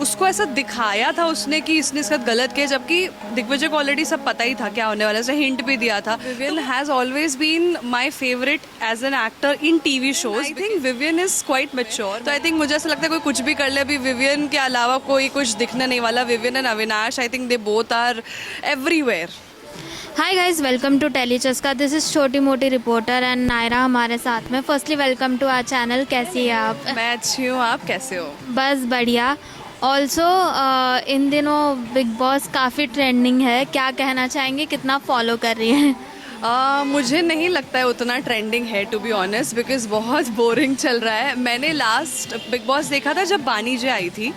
उसको ऐसा दिखाया था उसने कि इसने इसके साथ गलत किया, जबकि दिग्विजय को ऑलरेडी सब पता ही था क्या होने वाला है, उसने हिंट भी दिया था। Vivian has always been my favourite as an actor in TV shows. I think Vivian is quite mature, तो आई थिंक मुझे ऐसा लगता है कोई कुछ भी कर ले, अभी विवियन के अलावा कोई कुछ दिखने नहीं वाला। Vivian and Avinash, I think they both are everywhere. Hi guys, welcome to Tellychaska. This is छोटी मोटी रिपोर्टर एंड नायरा हमारे साथ में। Firstly welcome to our channel. कैसी है आप? मैं अच्छी हूँ, आप कैसे हो? बस बढ़िया। ऑल्सो इन दिनों बिग बॉस काफ़ी ट्रेंडिंग है, क्या कहना चाहेंगे, कितना फॉलो कर रही है? मुझे नहीं लगता है उतना ट्रेंडिंग है, टू बी ऑनेस्ट, बिकॉज बहुत बोरिंग चल रहा है। मैंने लास्ट बिग बॉस देखा था जब बानी जे आई थी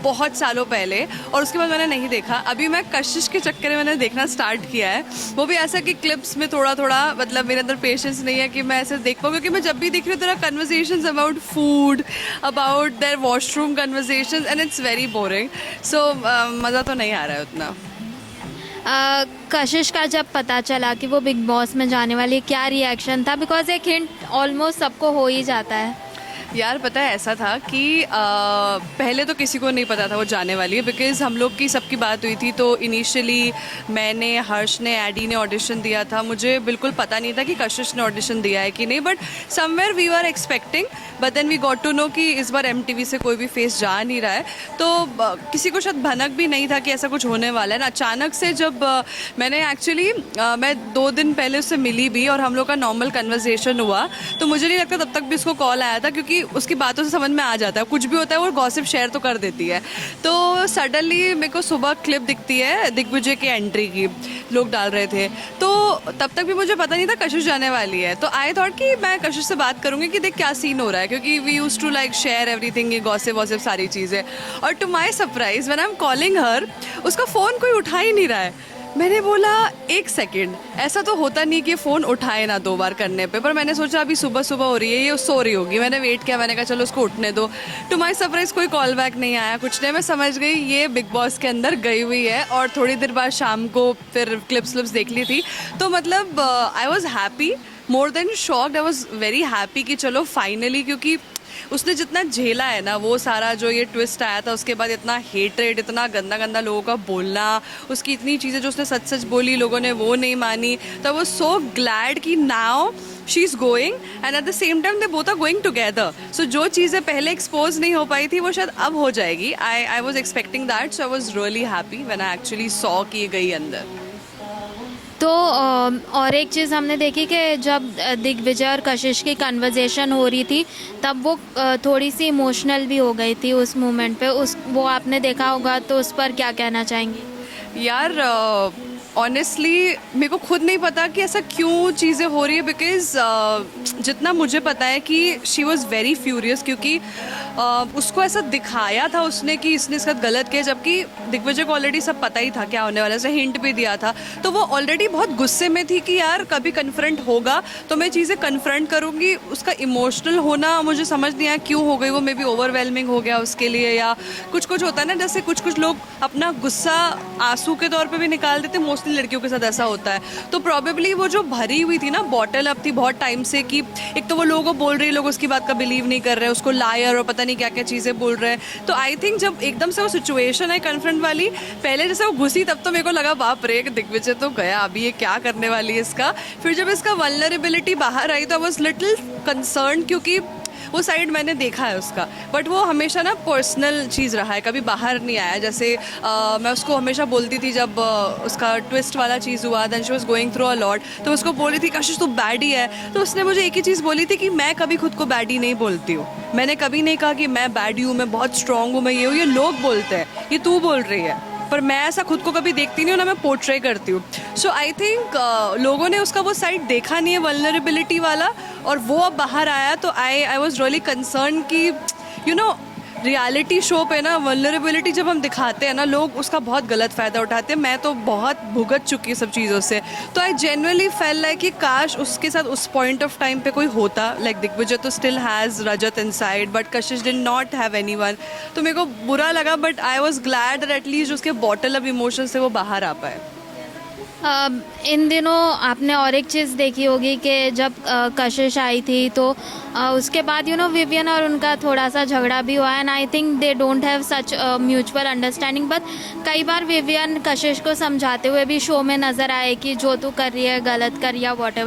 बहुत सालों पहले, और उसके बाद मैंने नहीं देखा। अभी मैं कशिश के चक्कर में मैंने देखना स्टार्ट किया है, वो भी ऐसा कि क्लिप्स में थोड़ा थोड़ा, मतलब मेरे अंदर पेशेंस नहीं है कि मैं ऐसे देख पाऊँ, क्योंकि मैं जब भी देख रही हूँ तेरा conversations about food, about their washroom conversations, and it's very boring. So मज़ा तो नहीं आ रहा है उतना। कशिश का जब पता चला कि वो बिग बॉस में जाने वाली है, क्या रिएक्शन था? बिकॉज एक हिंट ऑलमोस्ट सबको हो ही जाता है। यार पता है ऐसा था कि पहले तो किसी को नहीं पता था वो जाने वाली है, बिकॉज हम लोग की सबकी बात हुई थी। तो इनिशियली मैंने, हर्ष ने, एडी ने ऑडिशन दिया था। मुझे बिल्कुल पता नहीं था कि कशिश ने ऑडिशन दिया है कि नहीं, but somewhere we were expecting, but then we got to know कि इस बार MTV से कोई भी फेस जा नहीं रहा है। तो किसी को शायद भनक भी नहीं था कि ऐसा कुछ होने वाला है ना। अचानक से जब मैंने एक्चुअली मैं 2 दिन पहले उससे मिली भी और हम लोग का नॉर्मल कन्वर्सेशन हुआ, तो मुझे नहीं लगता तब तक भी उसको कॉल आया था, क्योंकि उसकी बातों से समझ में आ जाता है कुछ भी होता है, वो गॉसिप शेयर तो कर देती है। तो सडनली मेरे को सुबह क्लिप दिखती है दिग्विजय की एंट्री की, लोग डाल रहे थे, तो तब तक भी मुझे पता नहीं था कशिश जाने वाली है। तो आई थॉट कि मैं कशिश से बात करूंगी कि देख क्या सीन हो रहा है, क्योंकि we use to like share everything, ये गॉसिप वॉसिप सारी चीज़ें। और to my surprise when I am calling her, उसका फ़ोन कोई उठा ही नहीं रहा है। मैंने बोला 1 सेकेंड, ऐसा तो होता नहीं कि फ़ोन उठाए ना 2 बार करने पे, पर मैंने सोचा अभी सुबह सुबह हो रही है, ये सो रही होगी। मैंने वेट किया, मैंने कहा चलो उसको उठने दो। टू माई सरप्राइज कोई कॉल बैक नहीं आया, कुछ नहीं। मैं समझ गई ये बिग बॉस के अंदर गई हुई है, और थोड़ी देर बाद शाम को फिर क्लिप्स देख ली थी। तो मतलब I was happy, more than shocked. I was very happy कि चलो फाइनली, क्योंकि उसने जितना झेला है ना, वो सारा जो ये ट्विस्ट आया था उसके बाद, इतना हेटरेट, इतना गंदा गंदा लोगों का बोलना, उसकी इतनी चीज़ें जो उसने सच सच बोली, लोगों ने वो नहीं मानी। तो वो सो ग्लैड कि now she is going and at the same time they both are going together. So जो चीज़ें पहले एक्सपोज नहीं हो पाई थी वो शायद अब हो जाएगी। I was expecting that, so I was really happy when I actually saw कि ये गई अंदर। तो और एक चीज़ हमने देखी कि जब दिग्विजय और कशिश की कन्वर्जेशन हो रही थी, तब वो थोड़ी सी इमोशनल भी हो गई थी उस मोमेंट पे। वो आपने देखा होगा, तो उस पर क्या कहना चाहेंगी? यार ऑनेस्टली मेरे को खुद नहीं पता कि ऐसा क्यों चीज़ें हो रही है, बिकॉज जितना मुझे पता है कि शी वॉज़ वेरी फ्यूरियस, क्योंकि उसको ऐसा दिखाया था उसने कि इसने इसके साथ गलत किया, जबकि दिग्विजय को ऑलरेडी सब पता ही था क्या होने वाला है, उसे हिंट भी दिया था। तो वो ऑलरेडी बहुत गुस्से में थी कि यार कभी कन्फ्रंट होगा तो मैं चीज़ें कन्फ्रंट करूँगी। उसका इमोशनल होना मुझे समझ नहीं आया क्यों हो गई वो, मे बी ओवरवेलमिंग हो गया उसके लिए, या कुछ कुछ होता है ना, जैसे कुछ कुछ लोग अपना गुस्सा आंसू के तौर पे भी निकाल देते, मोस्टली लड़कियों के साथ ऐसा होता है। तो प्रॉबेबली वो जो भरी हुई थी ना, बॉटल अप थी बहुत टाइम से, कि एक तो वो लोगों को बोल रही, लोग उसकी बात का बिलीव नहीं कर रहे, उसको लायर और पता नहीं क्या क्या चीज़ें बोल रहे हैं। तो आई थिंक जब एकदम से वो सिचुएशन है कन्फ्रंट वाली, पहले जैसे वो घुसी तब तो मेरे को लगा बाप रे, दिग्विजय तो गया, अभी ये क्या करने वाली है इसका। फिर जब इसका वल्नरेबिलिटी बाहर आई तो आई वॉज लिटिल कंसर्न, क्योंकि वो साइड मैंने देखा है उसका, बट वो हमेशा ना पर्सनल चीज़ रहा है, कभी बाहर नहीं आया। जैसे मैं उसको हमेशा बोलती थी जब उसका ट्विस्ट वाला चीज़ हुआ, then she was going through a lot, तो उसको बोली थी कशिश तू बैडी है, तो उसने मुझे एक ही चीज़ बोली थी कि मैं कभी खुद को बैडी नहीं बोलती हूँ, मैंने कभी नहीं कहा कि मैं बैडी हूँ, मैं बहुत स्ट्रांग हूँ, मैं ये हूँ, ये लोग बोलते हैं, ये तू बोल रही है, पर मैं ऐसा खुद को कभी देखती नहीं हूँ ना, मैं पोर्ट्रे करती हूँ। सो आई थिंक लोगों ने उसका वो साइड देखा नहीं है वल्नरेबिलिटी वाला, और वो अब बाहर आया। तो आई वॉज रियली कंसर्न कि यू नो रियलिटी शो पे ना वल्नरेबिलिटी जब हम दिखाते हैं ना, लोग उसका बहुत गलत फ़ायदा उठाते हैं। मैं तो बहुत भुगत चुकी सब चीज़ों से, तो आई जेन्युइनली फेल लाइक कि काश उसके साथ उस पॉइंट ऑफ टाइम पे कोई होता। लाइक दिग्विजय तो still has Rajat inside, but Kashish did not have anyone. तो मेरे को बुरा लगा, but I was glad that at least उसके बॉटल ऑफ इमोशन से वो बाहर आ पाए। इन दिनों आपने और एक चीज़ देखी होगी कि जब कशिश आई थी तो उसके बाद विवियन और उनका थोड़ा सा झगड़ा भी हुआ and I think they don't have such mutual understanding but कई बार विवियन कशिश को समझाते हुए भी शो में नज़र आए कि जो तू कर रही है गलत कर या वॉट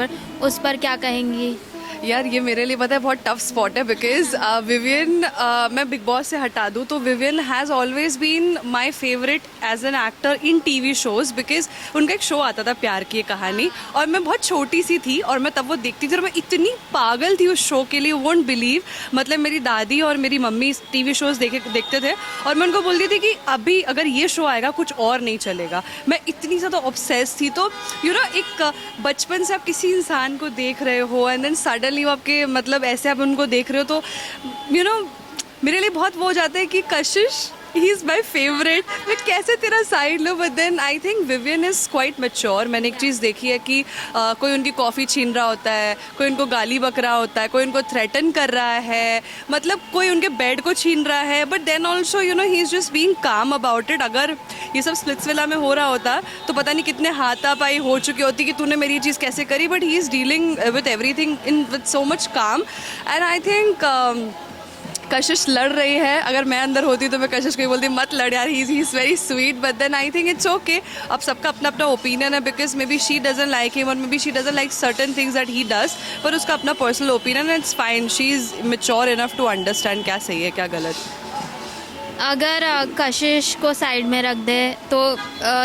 उस पर क्या कहेंगी? यार ये मेरे लिए पता है बहुत टफ स्पॉट है बिकॉज विवियन मैं बिग बॉस से हटा दूँ तो Vivian has always been my favourite as an actor in TV shows because उनका एक शो आता था प्यार की कहानी और मैं बहुत छोटी सी थी और मैं तब वो देखती थी और मैं इतनी पागल थी उस शो के लिए, वोंट बिलीव। मतलब मेरी दादी और मेरी मम्मी टीवी शोज़ देखते थे और मैं उनको बोलती थी कि अभी अगर ये शो आएगा कुछ और नहीं चलेगा। मैं इतनी ज़्यादा ऑब्सेस थी। तो एक बचपन से आप किसी इंसान को देख रहे हो एंड देन सडनली वो आपके मतलब ऐसे आप उनको देख रहे हो तो मेरे लिए बहुत वो हो जाता है कि कशिश ही इज़ माई फेवरेट, मैं कैसे तेरा साइड लूँ। But then I think Vivian is quite mature. मैंने एक चीज़ देखी है कि कोई उनकी कॉफ़ी छीन रहा होता है, कोई उनको गाली बक रहा होता है, कोई उनको थ्रेटन कर रहा है, मतलब कोई उनके बेड को छीन रहा है, but then also he is just being calm about it. अगर ये सब स्प्लिट्सविला में हो रहा होता तो पता नहीं कितने हाथापाई हो चुकी होती कि तूने मेरी चीज़ कैसे करी, but he is dealing with everything with so much काम। एंड आई थिंक कशिश लड़ रही है, अगर मैं अंदर होती तो मैं कशिश को ही बोलती मत लड़ यार, he is very sweet. But then I think it's okay. अब सबका अपना अपना ओपिनियन है because maybe she doesn't like him और maybe she doesn't like certain things that he does, पर उसका अपना पर्सनल ओपिनियन है, it's fine. She is mature enough to understand क्या सही है क्या गलत। अगर कशिश को साइड में रख दे तो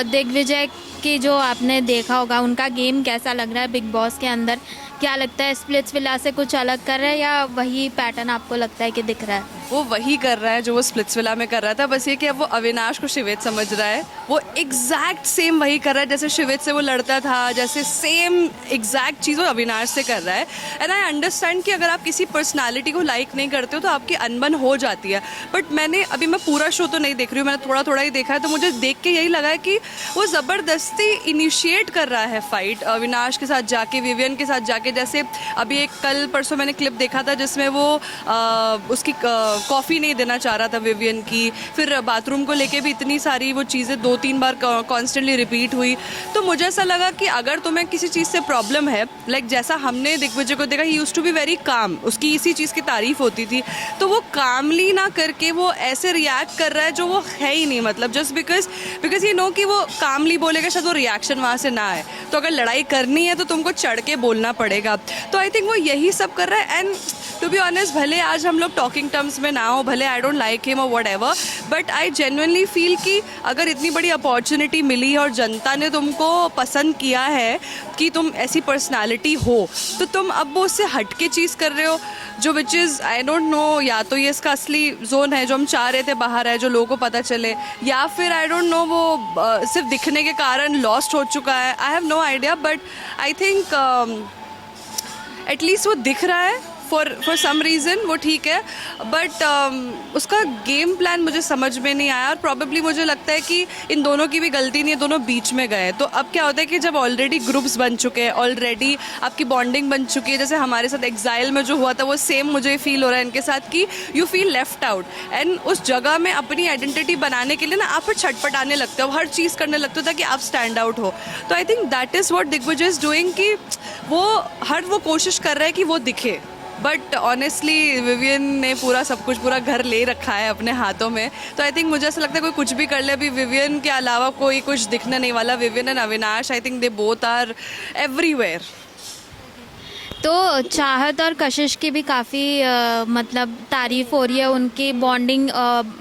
दिग्विजय की जो आपने देखा होगा उनका गेम कैसा लग रहा है बिग बॉस के अंदर? क्या लगता है स्प्लिट्सविला से कुछ अलग कर रहा है या वही पैटर्न आपको लगता है कि दिख रहा है? वो वही कर रहा है जो वो स्प्लिट्सविला में कर रहा था, बस ये कि अब वो अविनाश को शिवेत समझ रहा है। वो एग्जैक्ट सेम वही कर रहा है जैसे शिवेत से वो लड़ता था, जैसे सेम एग्जैक्ट चीज़ वो अविनाश से कर रहा है। एंड आई अंडरस्टैंड कि अगर आप किसी पर्सनालिटी को लाइक नहीं करते हो तो आपकी अनबन हो जाती है। बट मैं पूरा शो तो नहीं देख रही हूँ, मैंने थोड़ा थोड़ा ही देखा है, तो मुझे देख के यही लगा है कि वो ज़बरदस्ती इनिशिएट कर रहा है फाइट अविनाश के साथ जाके, विवियन के साथ जाके। जैसे अभी एक कल परसों मैंने क्लिप देखा था जिसमें वो उसकी कॉफ़ी नहीं देना चाह रहा था विवियन की, फिर बाथरूम को लेके भी इतनी सारी वो चीज़ें 2-3 बार कॉन्स्टेंटली रिपीट हुई। तो मुझे ऐसा लगा कि अगर तुम्हें किसी चीज़ से प्रॉब्लम है, लाइक जैसा हमने दिग्विजय को देखा, he used to be very calm, उसकी इसी चीज़ की तारीफ होती थी, तो वो कामली ना करके वो ऐसे रिएक्ट कर रहा है जो वो है ही नहीं। मतलब जस्ट बिकॉज ये नो कि वो कामली बोलेगा शायद वो रिएक्शन वहाँ से ना आए, तो अगर लड़ाई करनी है तो तुमको चढ़ के बोलना पड़ेगा। तो आई थिंक वो यही सब कर रहा है। एंड टू बी ऑनेस्ट, भले आज हम लोग टॉकिंग टर्म्स में ना हो, भले आई डोंट लाइक हिम और what ever, but I genuinely feel कि अगर इतनी बड़ी अपॉर्चुनिटी मिली और जनता ने तुमको पसंद किया है कि तुम ऐसी पर्सनालिटी हो, तो तुम अब वो उससे हट के चीज़ कर रहे हो जो which is I don't no, या तो ये इसका असली जोन है जो हम चाह रहे थे बाहर है, जो लोगों को पता चले, या फिर आई डोंट नो वो सिर्फ दिखने के कारण लॉस्ट हो चुका है। I have no idea, but I think at least वो दिख रहा है फॉर सम रीज़न, वो ठीक है। बट उसका गेम प्लान मुझे समझ में नहीं आया और प्रॉबेबली मुझे लगता है कि इन दोनों की भी गलती नहीं है, दोनों बीच में गए। तो अब क्या होता है कि जब ऑलरेडी ग्रुप्स बन चुके हैं, ऑलरेडी आपकी बॉन्डिंग बन चुकी है, जैसे हमारे साथ एग्जाइल में जो हुआ था वो सेम मुझे फील हो रहा है इनके साथ कि you feel left out. And उस जगह में अपनी आइडेंटिटी बनाने के लिए ना आप फिर छटपटाने लगते हो, हर चीज़ करने लगते हो ताकि आप स्टैंड आउट हो। तो I think that is what Digvijay is doing कि वो कोशिश कर रहा है कि वो दिखे। बट ऑनेस्टली विवियन ने पूरा घर ले रखा है अपने हाथों में। तो आई थिंक मुझे ऐसा लगता है कोई कुछ भी कर ले, अभी विवियन के अलावा कोई कुछ दिखने नहीं वाला। Vivian and Avinash, I think they both are everywhere. तो चाहत और कशिश की भी काफ़ी मतलब तारीफ हो रही है, उनकी बॉन्डिंग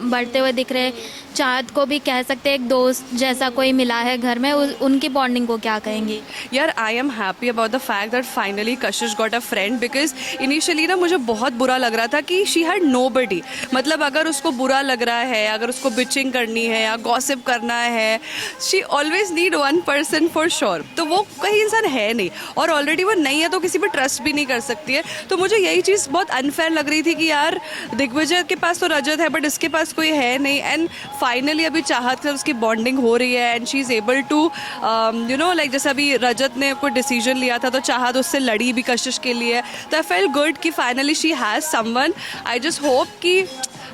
बढ़ते हुए दिख रहे हैं। चाहत को भी कह सकते हैं एक दोस्त जैसा कोई मिला है घर में, उनकी बॉन्डिंग को क्या कहेंगे? यार I am happy about the fact that finally Kashish got a friend, because initially ना मुझे बहुत बुरा लग रहा था कि शी हैड नोबडी। मतलब अगर उसको बुरा लग रहा है, अगर उसको बिचिंग करनी है या गॉसिप करना है, she always need one person for sure. तो वो कहीं इंसान है नहीं, और ऑलरेडी वो नहीं है तो किसी पर ट्रस्ट भी नहीं कर सकती है। तो मुझे यही चीज़ बहुत अनफेयर लग रही थी कि यार दिग्विजय के पास तो रजत है बट इसके पास कोई है नहीं। एंड फाइनली अभी चाहत से उसकी बॉन्डिंग हो रही है and she is able to like जैसे अभी रजत ने कोई डिसीजन लिया था तो चाहत उससे लड़ी भी कशिश के लिए। तो आई फेल गुड कि finally she has someone. I just hope कि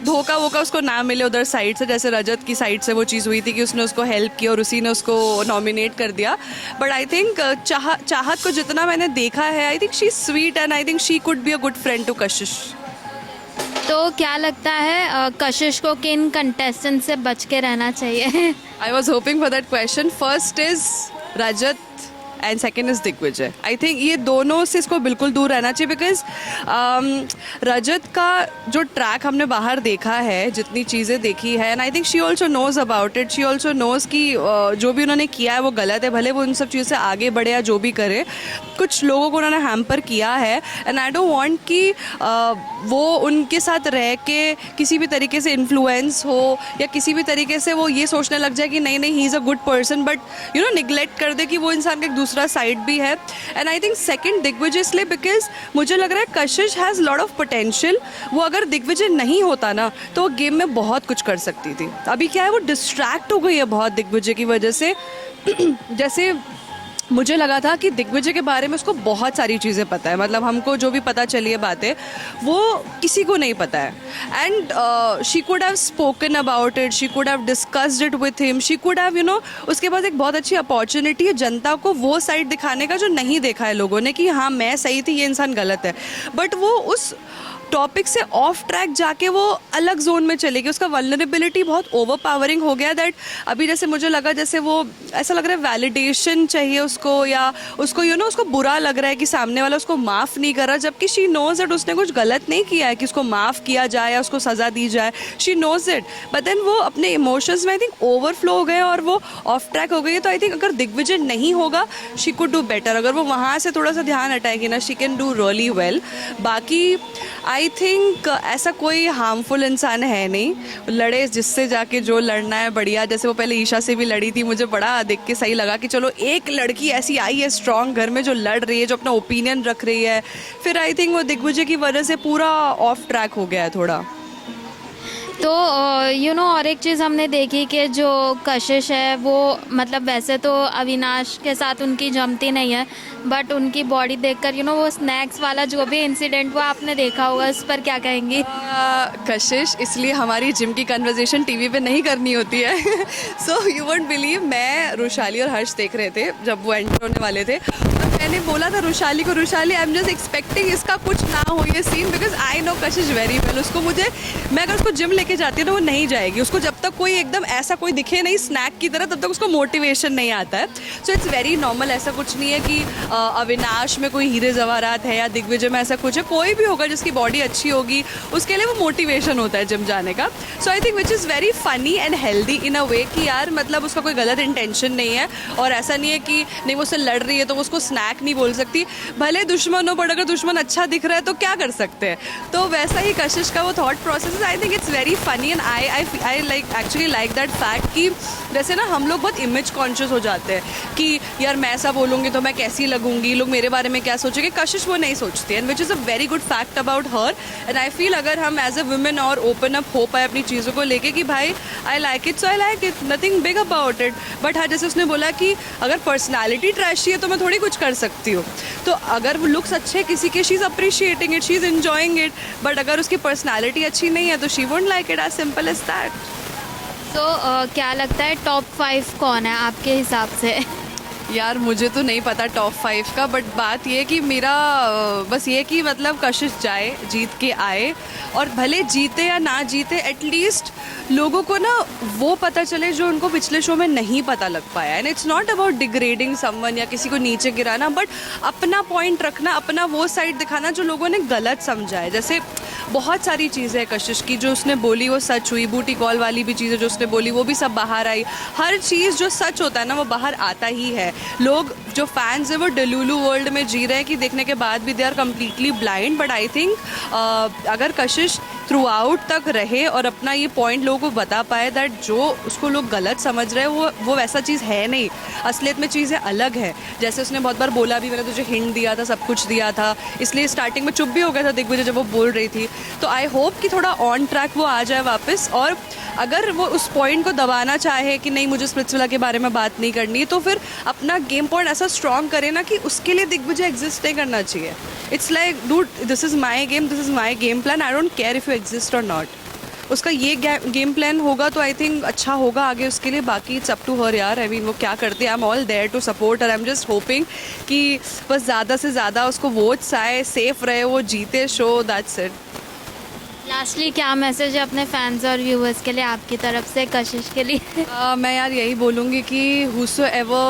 धोखा वोखा उसको ना मिले उधर साइड से, जैसे रजत की साइड से वो चीज़ हुई थी कि उसने उसको हेल्प किया और उसी ने उसको नॉमिनेट कर दिया. बट आई थिंक चाहत को जितना मैंने देखा है, I think she is sweet and I think she could be a good friend to Kashish. तो क्या लगता है कशिश को किन कंटेस्टेंट से बच के रहना चाहिए? I was hoping for that question. First is Rajat and second is Digvijay. I think ये दोनों से इसको बिल्कुल दूर रहना चाहिए बिकॉज रजत का जो ट्रैक हमने बाहर देखा है, जितनी चीज़ें देखी है, and I think she also knows about it. She also knows कि जो भी उन्होंने किया है वो गलत है, भले वो उन सब चीज़ों से आगे बढ़े या जो भी करे. कुछ लोगों को उन्होंने हैम्पर किया है एंड आई डोंट वांट कि वो उनके साथ रह के किसी भी तरीके से इन्फ्लुएंस हो या किसी भी तरीके से वो ये सोचने लग जाए कि नहीं नहीं he is a good person, but you know neglect कर दे कि वो इंसान का एक दूसरा साइड भी है. And I think second Digvijay इसलिए बिकॉज मुझे लग रहा है कशिश हैज़ लॉट ऑफ पोटेंशियल. वो अगर दिग्विजय नहीं होता ना तो वो गेम में बहुत कुछ कर सकती थी. अभी क्या है, वो डिस्ट्रैक्ट हो गई है बहुत दिग्विजय की वजह से. जैसे मुझे लगा था कि दिग्विजय के बारे में उसको बहुत सारी चीज़ें पता है, मतलब हमको जो भी पता चली है बातें वो किसी को नहीं पता है. And she could have spoken about it, she could have discussed it with him, she could have उसके पास एक बहुत अच्छी अपॉर्चुनिटी है जनता को वो साइड दिखाने का जो नहीं देखा है लोगों ने कि हाँ मैं सही थी, ये इंसान गलत है. बट वो उस टॉपिक से ऑफ ट्रैक जाके वो अलग जोन में चले गई. उसका वल्नरेबिलिटी बहुत ओवर पावरिंग हो गया दैट अभी जैसे मुझे लगा जैसे वो ऐसा लग रहा है वैलिडेशन चाहिए उसको, या उसको उसको बुरा लग रहा है कि सामने वाला उसको माफ़ नहीं कर रहा, जबकि शी नोज इट उसने कुछ गलत नहीं किया है कि उसको माफ़ किया जाए या उसको सज़ा दी जाए. She knows it but then वो अपने इमोशंस में आई थिंक ओवरफ्लो हो गए और वो ऑफ ट्रैक हो गई है. तो आई थिंक अगर दिग्विजय नहीं होगा शी कुड डू बेटर. अगर वो वहाँ से थोड़ा सा ध्यान हटाएगी ना, she can do really well. बाकी आई थिंक ऐसा कोई हार्मफुल इंसान है नहीं. लड़े जिससे जाके जो लड़ना है बढ़िया. जैसे वो पहले ईशा से भी लड़ी थी, मुझे बड़ा देख के सही लगा कि चलो एक लड़की ऐसी आई है स्ट्रॉन्ग घर में जो लड़ रही है, जो अपना ओपिनियन रख रही है. फिर आई थिंक वो दिग्विजय की वजह से पूरा ऑफ ट्रैक हो गया है थोड़ा. तो और एक चीज़ हमने देखी कि जो कशिश है वो मतलब वैसे तो अविनाश के साथ उनकी जमती नहीं है, बट उनकी बॉडी देखकर वो स्नैक्स वाला जो भी इंसिडेंट हुआ आपने देखा होगा, उस पर क्या कहेंगी? कशिश, इसलिए हमारी जिम की कन्वर्जेशन टीवी पे नहीं करनी होती है. सो यू वोंट बिलीव, मैं रुशाली और हर्ष देख रहे थे जब वो एंटर होने वाले थे और मैंने बोला था रुशाली को, Rushali I am just expecting इसका कुछ ना हो ये scene because I know Kashish very well. उसको मैं अगर उसको जिम लेके जाती है तो वो नहीं जाएगी. उसको जब तक कोई एकदम ऐसा कोई दिखे नहीं स्नैक की तरह, तब तक उसको मोटिवेशन नहीं आता है. So it's very normal. ऐसा कुछ नहीं है कि अविनाश में कोई हीरे जवाहरात है या दिग्विजय में ऐसा कुछ है. कोई भी होगा जिसकी बॉडी अच्छी होगी उसके लिए वो मोटिवेशन होता है जिम जाने का. So I think which is very funny and healthy in a way कि यार मतलब उसका कोई गलत इंटेंशन नहीं है और ऐसा नहीं है कि नहीं वो उससे लड़ रही है तो वो उसको स्नैक नहीं बोल सकती. भले दुश्मन हो, बट अगर दुश्मन अच्छा दिख रहा है तो क्या कर सकते हैं. तो वैसा ही कशिश का वो thought process. I think it's very funny and I like actually like that fact कि जैसे ना हम लोग बहुत इमेज कॉन्शियस हो जाते हैं कि यार मैं ऐसा बोलूँगी तो मैं कैसी लगूंगी, लोग मेरे बारे में क्या सोचेंगे. कशिश वो नहीं सोचती and which is a very good fact about her. And I feel अगर हम एज अ वुमेन और ओपन अप हो पाए अपनी चीज़ों को लेके कि भाई I like it so I like it, nothing big about it. But हाँ, जैसे उसने बोला कि अगर पर्सनैलिटी ट्रैशी है तो मैं थोड़ी कुछ कर सकती हूँ. तो अगर वो लुक्स अच्छे हैं किसी के, she is appreciating it, she is enjoying it. But अगर उसकी पर्सनैलिटी अच्छी नहीं है तो she won't like it, as simple as that. तो क्या लगता है टॉप 5 कौन है आपके हिसाब से? यार मुझे तो नहीं पता टॉप 5 का, बट बात ये कि मेरा बस ये कि मतलब कशिश जाए, जीत के आए, और भले जीते या ना जीते एटलीस्ट लोगों को ना वो पता चले जो उनको पिछले शो में नहीं पता लग पाया. And it's not about degrading someone या किसी को नीचे गिराना, बट अपना पॉइंट रखना, अपना वो साइड दिखाना जो लोगों ने गलत समझा है. जैसे बहुत सारी चीज़ें हैं कशिश की जो उसने बोली वो सच हुई. बूटी कॉल वाली भी चीज़ें जो उसने बोली वो भी सब बाहर आई. हर चीज़ जो सच होता है ना वो बाहर आता ही है. लोग जो फैंस है वो डेलुलू वर्ल्ड में जी रहे हैं कि देखने के बाद भी they are completely blind. But I think अगर कशिश थ्रू आउट तक रहे और अपना ये पॉइंट लोगों को बता पाए दैट जो उसको लोग गलत समझ रहे हैं वो वैसा चीज़ है नहीं, असलियत में चीज़ें अलग है. जैसे उसने बहुत बार बोला भी, मैंने तुझे हिंट दिया था, सब कुछ दिया था, इसलिए स्टार्टिंग में चुप भी हो गया था दिग्विजय जब वो बोल रही थी. तो आई होप कि थोड़ा ऑन ट्रैक वो आ जाए वापस. और अगर वो उस पॉइंट को दबाना चाहे कि नहीं मुझे स्प्लिट्सविला के बारे में बात नहीं करनी, तो फिर अपना गेम पॉइंट ऐसा स्ट्रॉन्ग करे ना कि उसके लिए दिग्विजय एग्जिस्ट नहीं करना चाहिए. It's like dude, this is my game, this is my game plan, I don't care if you exist और नॉट. उसका ये गेम प्लान होगा तो आई थिंक अच्छा होगा आगे उसके लिए. बाकी इट्स अप टू हर यार. आई मीन वो क्या करती है. I am all there to support. और आई एम जस्ट होपिंग कि बस ज़्यादा से ज़्यादा उसको वोट्स आए, सेफ रहे, वो जीते शो. That's it. लास्टली क्या मैसेज है अपने फैंस और व्यूअर्स के लिए आपकी तरफ से कशिश के लिए? मैं यार यही बोलूँगी कि whosoever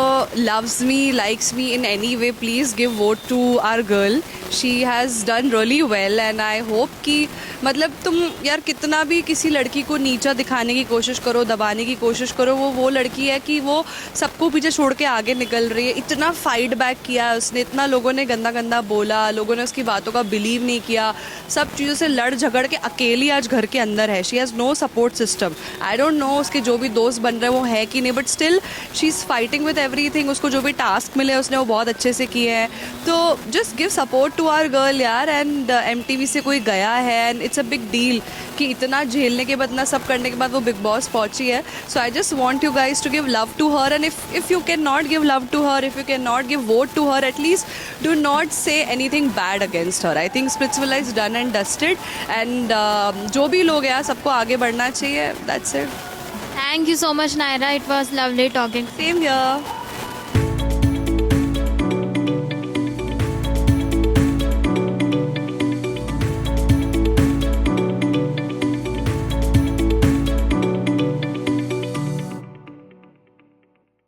loves me, likes me in any way, please give vote to our girl. She has done really well and I hope कि मतलब तुम यार कितना भी किसी लड़की को नीचा दिखाने की कोशिश करो, दबाने की कोशिश करो, वो लड़की है कि वो सबको पीछे छोड़ के आगे निकल रही है. इतना फाइट बैक किया है उसने, इतना लोगों ने गंदा गंदा बोला, लोगों ने उसकी बातों का बिलीव नहीं किया, सब चीज़ों से लड़ झगड़ के अकेली आज घर के अंदर है. She has no support system. I don't know उसके जो भी दोस्त बन रहे हैं वो है कि नहीं, but still she is fighting with everything. उसको जो भी टास्क मिले उसने वो बहुत अच्छे से किए हैं. तो just give support to our girl यार. एंड MTV से कोई गया है and it's a big deal कि इतना झेलने के बाद, इतना सब करने के बाद वो बिग बॉस पहुंची है. So I just want you guys to give love to her. And if you can not give love to her, if you can not give vote to her, at least do not say anything bad against her. I think Splitsvilla is done and dusted. And जो भी लोग हैं सबको आगे बढ़ना चाहिए. That's it. Thank you so much, Naira. It was lovely talking. Same here.